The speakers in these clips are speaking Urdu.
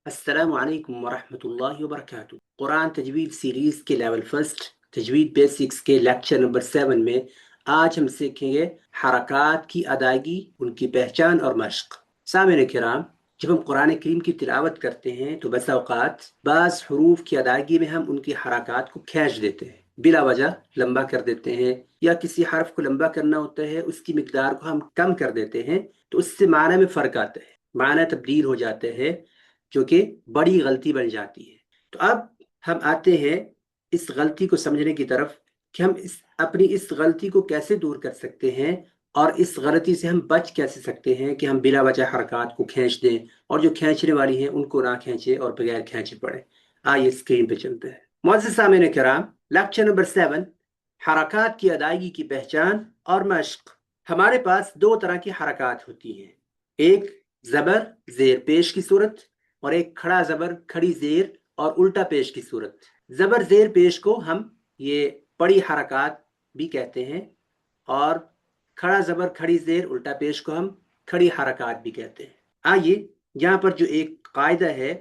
السلام علیکم ورحمۃ اللہ وبرکاتہ۔ قرآن تجوید سیریز کے لیول فرسٹ تجوید بیسکس کے لیکچر نمبر 7 میں آج ہم سیکھیں گے حرکات کی ادائیگی، ان کی پہچان اور مشق۔ سامعین کرام، جب ہم قرآن کریم کی تلاوت کرتے ہیں تو بسا اوقات بعض حروف کی ادائیگی میں ہم ان کی حرکات کو کھینچ دیتے ہیں، بلا وجہ لمبا کر دیتے ہیں، یا کسی حرف کو لمبا کرنا ہوتا ہے اس کی مقدار کو ہم کم کر دیتے ہیں تو اس سے معنی میں فرق آتا ہے، معنی تبدیل ہو جاتے ہیں، جو کہ بڑی غلطی بن جاتی ہے۔ تو اب ہم آتے ہیں اس غلطی کو سمجھنے کی طرف کہ ہم اپنی اس غلطی کو کیسے دور کر سکتے ہیں، اور اس غلطی سے ہم بچ کیسے سکتے ہیں کہ ہم بلا وجہ حرکات کو کھینچ دیں، اور جو کھینچنے والی ہیں ان کو نہ کھینچے اور بغیر کھینچے پڑیں۔ آئیے اسکرین پہ چلتے ہیں۔ معزز سامعین کرام، لیکچر نمبر 7، حرکات کی ادائیگی کی پہچان اور مشق۔ ہمارے پاس دو طرح کی حرکات ہوتی ہیں، ایک زبر زیر پیش کی صورت، اور ایک کھڑا زبر کھڑی زیر اور الٹا پیش کی صورت۔ زبر زیر پیش کو ہم یہ پڑی حرکات بھی کہتے ہیں، اور کھڑا زبر کھڑی زیر الٹا پیش کو ہم کھڑی حرکات بھی کہتے ہیں۔ آئیے یہاں پر جو ایک قاعدہ ہے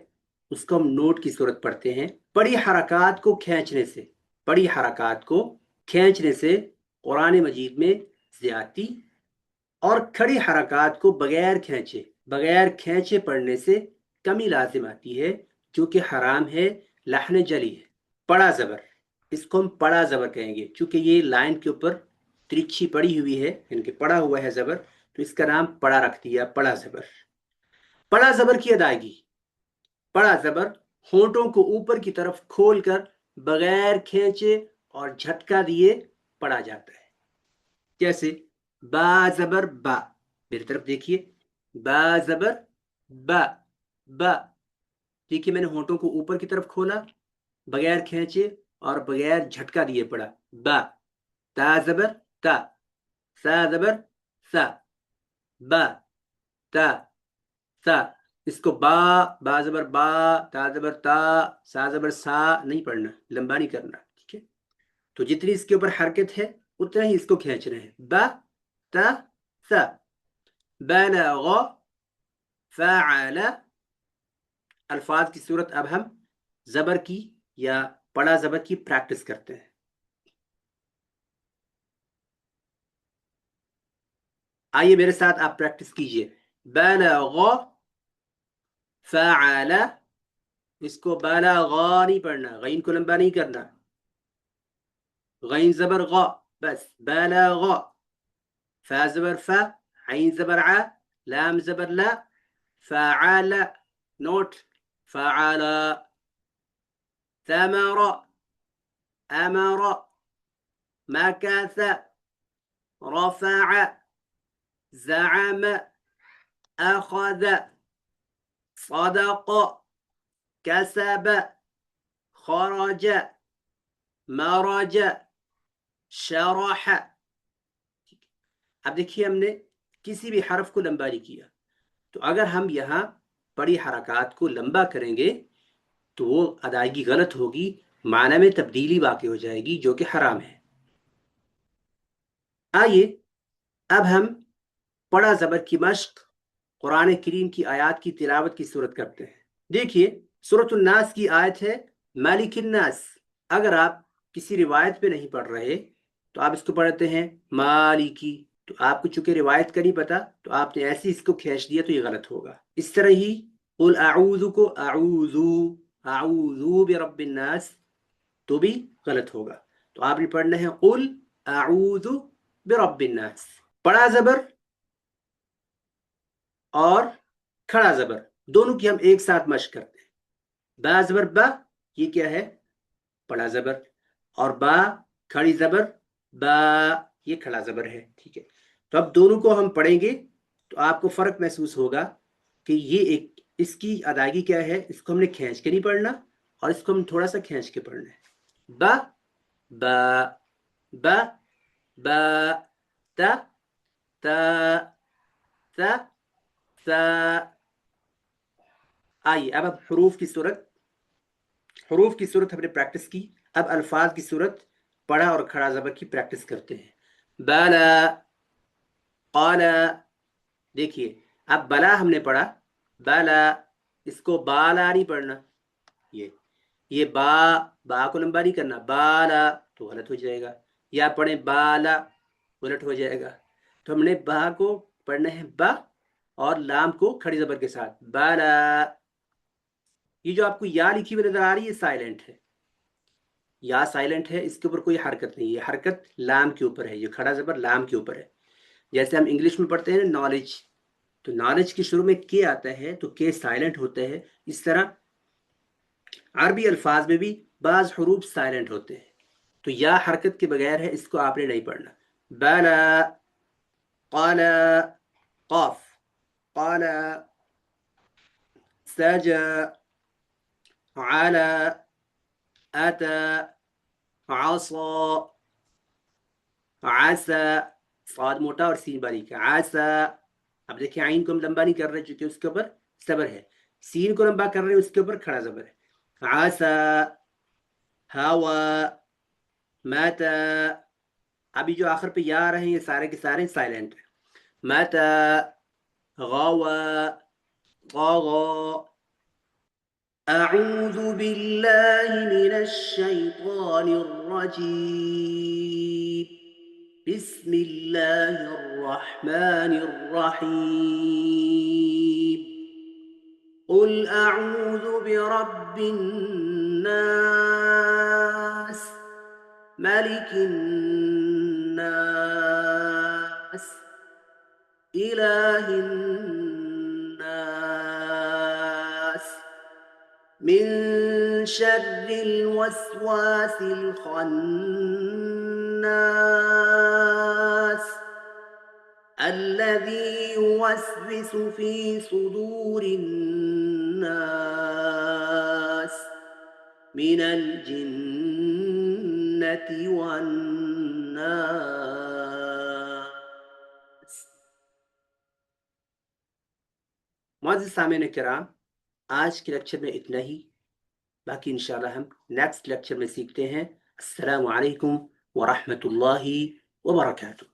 اس کو ہم نوٹ کی صورت پڑھتے ہیں۔ پڑی حرکات کو کھینچنے سے قرآن مجید میں زیادتی، اور کھڑی حرکات کو بغیر کھینچے پڑھنے سے کمی لازم آتی ہے، جو کہ حرام ہے، لحن جلی ہے۔ پڑا زبر، اس کو ہم پڑا زبر کہیں گے، چونکہ یہ لائن کے اوپر ترچھی پڑی ہوئی ہے، یعنی کہ پڑا ہوا ہے زبر، تو اس کا نام پڑا رکھ دیا، پڑا زبر۔ پڑا زبر کی ادائیگی۔ پڑا زبر ہونٹوں کو اوپر کی طرف کھول کر بغیر کھینچے اور جھٹکا دیے پڑھا جاتا ہے، جیسے با زبر با، میری طرف دیکھیے، با زبر با، با، دیکھیے میں نے ہونٹوں کو اوپر کی طرف کھولا، بغیر کھینچے اور بغیر جھٹکا دیے پڑا، با۔ تا زبر تا، سا زبر سا، با تا سا۔ اس کو با زبر با، تا زبر تا، سا زبر سا نہیں پڑھنا، لمبا نہیں کرنا، ٹھیک ہے؟ تو جتنی اس کے اوپر حرکت ہے اتنا ہی اس کو کھینچنا ہے، با تا سا۔ بلغ، فعل۔ الفاظ کی صورت اب ہم زبر کی یا پڑا زبر کی پریکٹس کرتے ہیں۔ آئیے میرے ساتھ آپ پریکٹس کیجئے۔ بلغ، فعل، اس کو بلغا نہیں پڑھنا، غین کو لمبا نہیں کرنا، غین زبر غا بس، بلغ۔ فا زبر فا، عین زبر ع، لام زبر لا، فعل، نوٹ، فعل۔ ثمر، امر، مكث، رفع، زعم، اخذ، صدق، كسب، خرج، مرج، شرح۔ اب دیکھیے ہم نے کسی بھی حرف کو لمبا نہیں کیا، تو اگر ہم یہاں بڑی حرکات کو لمبا کریں گے تو وہ ادائیگی غلط ہوگی، معنی میں تبدیلی واقع ہو جائے گی، جو کہ حرام ہے۔ آئیے اب ہم پڑا زبر کی مشق قرآن کریم کی آیات کی تلاوت کی صورت کرتے ہیں۔ دیکھیے سورۃ الناس کی آیت ہے مالک الناس۔ اگر آپ کسی روایت پہ نہیں پڑھ رہے تو آپ اس کو پڑھتے ہیں مالکی، تو آپ کو چونکہ روایت کا نہیں پتا تو آپ نے ایسے اس کو کھینچ دیا تو یہ غلط ہوگا۔ اس طرح ہی قل اعوذ کو اعوذ برب الناس تو بھی غلط ہوگا، تو آپ نے پڑھنا ہے قل اعوذ برب الناس۔ پڑا زبر اور کھڑا زبر دونوں کی ہم ایک ساتھ مشق کرتے ہیں۔ با زبر با، یہ کیا ہے؟ پڑا زبر، اور با کھڑی زبر با، یہ کھڑا زبر ہے، ٹھیک ہے؟ تو اب دونوں کو ہم پڑھیں گے تو آپ کو فرق محسوس ہوگا کہ یہ ایک اس کی ادائیگی کیا ہے۔ اس کو ہم نے کھینچ کے نہیں پڑھنا، اور اس کو ہم تھوڑا سا کھینچ کے پڑھنا ہے۔ با با، با با، تا تا، تا تا۔ آئیے اب حروف کی صورت ہم نے پریکٹس کی، اب الفاظ کی صورت پڑا اور کھڑا زبر کی پریکٹس کرتے ہیں۔ بلا، قال، دیکھیے اب بلا ہم نے پڑھا، بلا، اس کو بالا نہیں پڑھنا، یہ با کو لمبا نہیں کرنا، بالا تو غلط ہو جائے گا، یا پڑھیں بالا الٹ ہو جائے گا. تو ہم نے با کو پڑھنا ہے با، اور لام کو کھڑی زبر کے ساتھ بالا. یہ جو آپ کو یا لکھی ہوئی نظر آ رہی ہے سائلنٹ ہے، یا سائلنٹ ہے، اس کے اوپر کوئی حرکت نہیں ہے، حرکت لام کے اوپر ہے، یہ کھڑا زبر لام کے اوپر ہے. جیسے ہم انگلش میں پڑھتے ہیں نالج، تو نالج کے شروع میں کے آتا ہے تو کے سائلنٹ ہوتا ہے. اس طرح عربی الفاظ میں بھی بعض حروف سائلنٹ ہوتے ہیں، تو یا حرکت کے بغیر ہے، اس کو آپ نے نہیں پڑھنا. بلا، قال، قاف، قال، سجا، على، أتى، عصا، عسى، صاد موٹا اور سین باریک، عسى. اب دیکھیں عین کو ہم لمبا نہیں کر رہے چونکہ اس کے اوپر زبر ہے، سین کو لمبا کر رہے ہیں، اس کے اوپر کھڑا زبر ہے. عسى، هوى، متى. ابھی جو آخر پہ یا آ رہے ہیں یہ سارے کے سارے سائلنٹ ہیں. متى، غوى، طغى. أعوذ بالله من الشيطان الرجيم. بسم الله الرحمن الرحيم. قل أعوذ برب الناس، ملك الناس، إله الناس، من شر الوسواس الخناس، الذي يوسوس في صدور الناس من الجنة والناس. معزز سامعین کرام، آج کے لیکچر میں اتنا ہی، باقی انشاءاللہ ہم نیکسٹ لیکچر میں سیکھتے ہیں. السلام علیکم ورحمۃ اللہ وبرکاتہ.